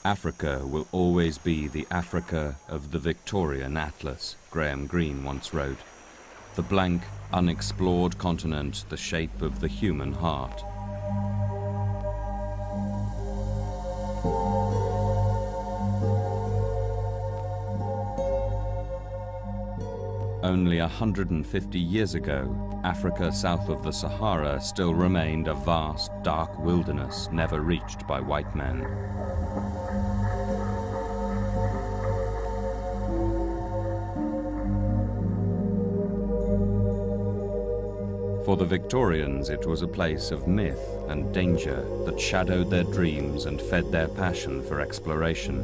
Africa will always be the Africa of the Victorian Atlas, Graham Greene once wrote. The blank, unexplored continent, the shape of the human heart. Only 150 years ago, Africa south of the Sahara still remained a vast, dark wilderness never reached by white men. For the Victorians, it was a place of myth and danger that shadowed their dreams and fed their passion for exploration.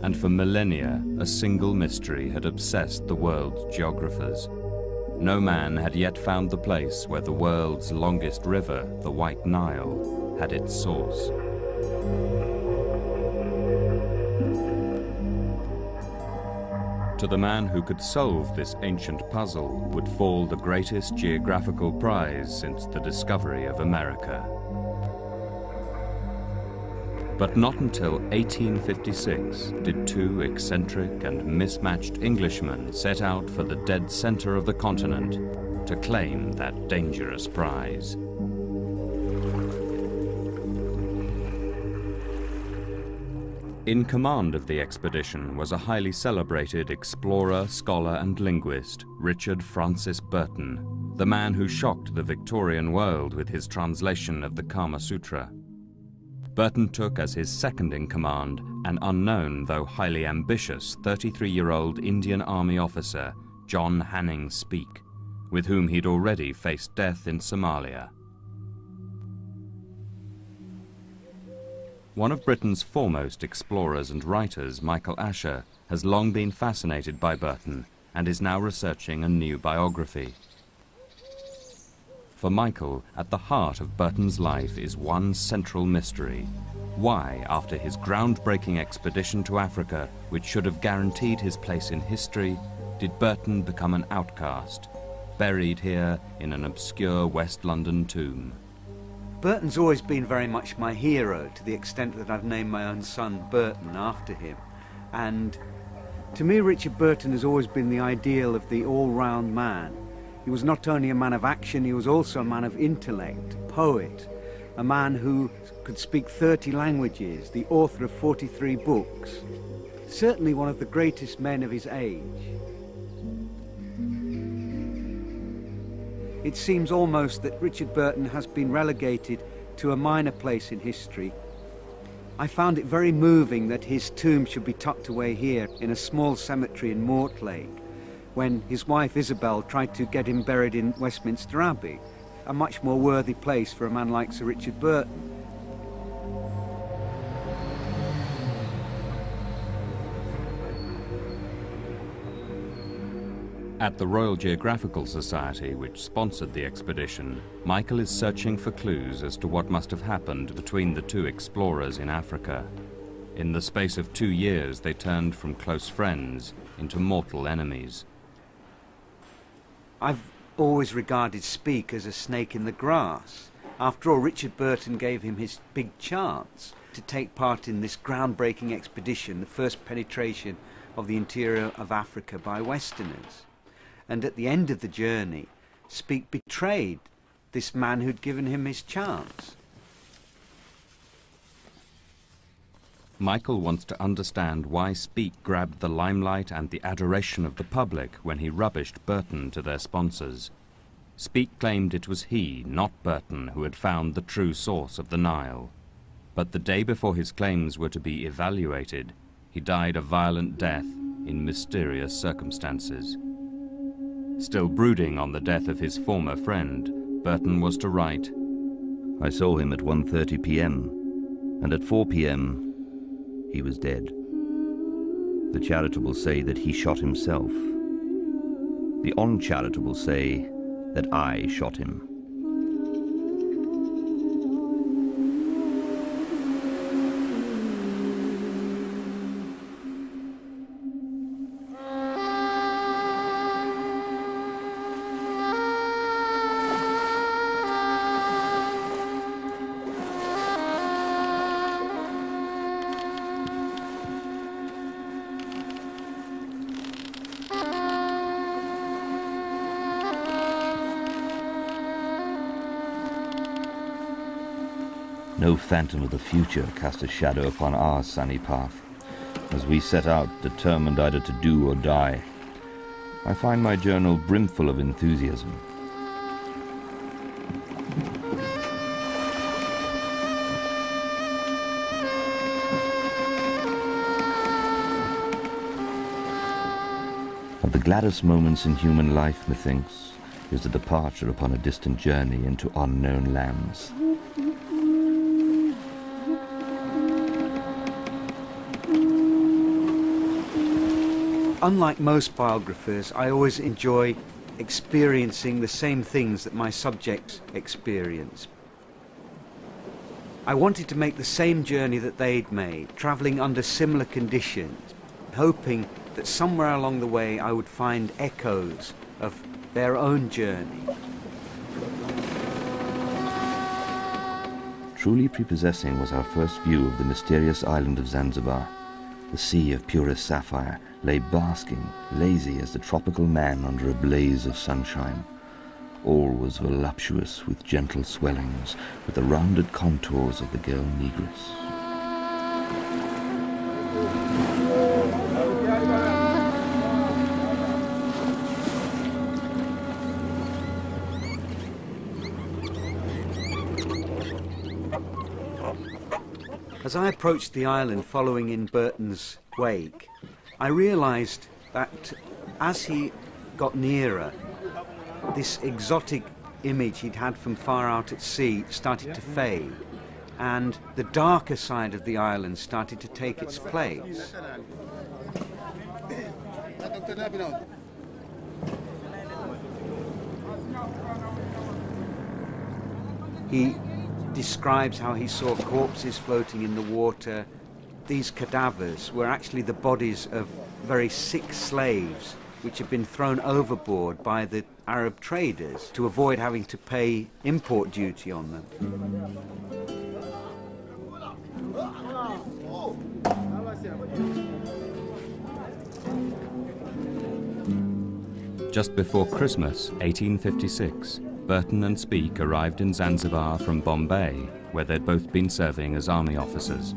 And for millennia, a single mystery had obsessed the world's geographers. No man had yet found the place where the world's longest river, the White Nile, had its source. To the man who could solve this ancient puzzle would fall the greatest geographical prize since the discovery of America. But not until 1856 did two eccentric and mismatched Englishmen set out for the dead center of the continent to claim that dangerous prize. In command of the expedition was a highly celebrated explorer, scholar and linguist, Richard Francis Burton, the man who shocked the Victorian world with his translation of the Kama Sutra. Burton took as his second in command an unknown, though highly ambitious, 33-year-old Indian Army officer, John Hanning Speke, with whom he'd already faced death in Somalia. One of Britain's foremost explorers and writers, Michael Asher, has long been fascinated by Burton and is now researching a new biography. For Michael, at the heart of Burton's life is one central mystery. Why, after his groundbreaking expedition to Africa, which should have guaranteed his place in history, did Burton become an outcast, buried here in an obscure West London tomb? Burton's always been very much my hero, to the extent that I've named my own son Burton after him. And to me, Richard Burton has always been the ideal of the all-round man. He was not only a man of action, he was also a man of intellect, poet, a man who could speak 30 languages, the author of 43 books. Certainly one of the greatest men of his age. It seems almost that Richard Burton has been relegated to a minor place in history. I found it very moving that his tomb should be tucked away here in a small cemetery in Mortlake, when his wife Isabel tried to get him buried in Westminster Abbey, a much more worthy place for a man like Sir Richard Burton. At the Royal Geographical Society, which sponsored the expedition, Michael is searching for clues as to what must have happened between the two explorers in Africa. In the space of 2 years, they turned from close friends into mortal enemies. I've always regarded Speke as a snake in the grass. After all, Richard Burton gave him his big chance to take part in this groundbreaking expedition, the first penetration of the interior of Africa by Westerners. And at the end of the journey, Speke betrayed this man who'd given him his chance. Michael wants to understand why Speke grabbed the limelight and the adoration of the public when he rubbished Burton to their sponsors. Speke claimed it was he, not Burton, who had found the true source of the Nile. But the day before his claims were to be evaluated, he died a violent death in mysterious circumstances. Still brooding on the death of his former friend, Burton was to write, "I saw him at 1:30 p.m. and at 4 p.m. he was dead. The charitable say that he shot himself. The uncharitable say that I shot him." No phantom of the future cast a shadow upon our sunny path, as we set out determined either to do or die. I find my journal brimful of enthusiasm. Of the gladdest moments in human life, methinks, is the departure upon a distant journey into unknown lands. Unlike most biographers, I always enjoy experiencing the same things that my subjects experience. I wanted to make the same journey that they'd made, travelling under similar conditions, hoping that somewhere along the way I would find echoes of their own journey. Truly prepossessing was our first view of the mysterious island of Zanzibar. The sea of purest sapphire lay basking, lazy as the tropical man under a blaze of sunshine. All was voluptuous with gentle swellings, with the rounded contours of the girl negress. As I approached the island following in Burton's wake, I realised that as he got nearer, this exotic image he'd had from far out at sea started to fade, and the darker side of the island started to take its place. He describes how he saw corpses floating in the water. These cadavers were actually the bodies of very sick slaves which had been thrown overboard by the Arab traders to avoid having to pay import duty on them. Just before Christmas, 1856, Burton and Speke arrived in Zanzibar from Bombay, where they'd both been serving as army officers.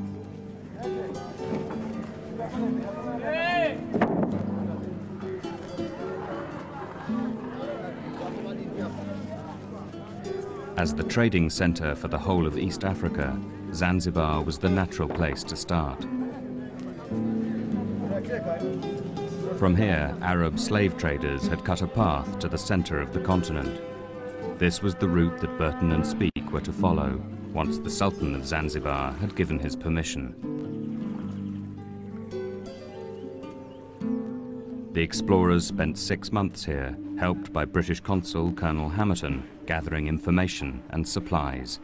As the trading centre for the whole of East Africa, Zanzibar was the natural place to start. From here, Arab slave traders had cut a path to the centre of the continent. This was the route that Burton and Speke were to follow, once the Sultan of Zanzibar had given his permission. The explorers spent 6 months here, helped by British Consul Colonel Hamerton, gathering information and supplies.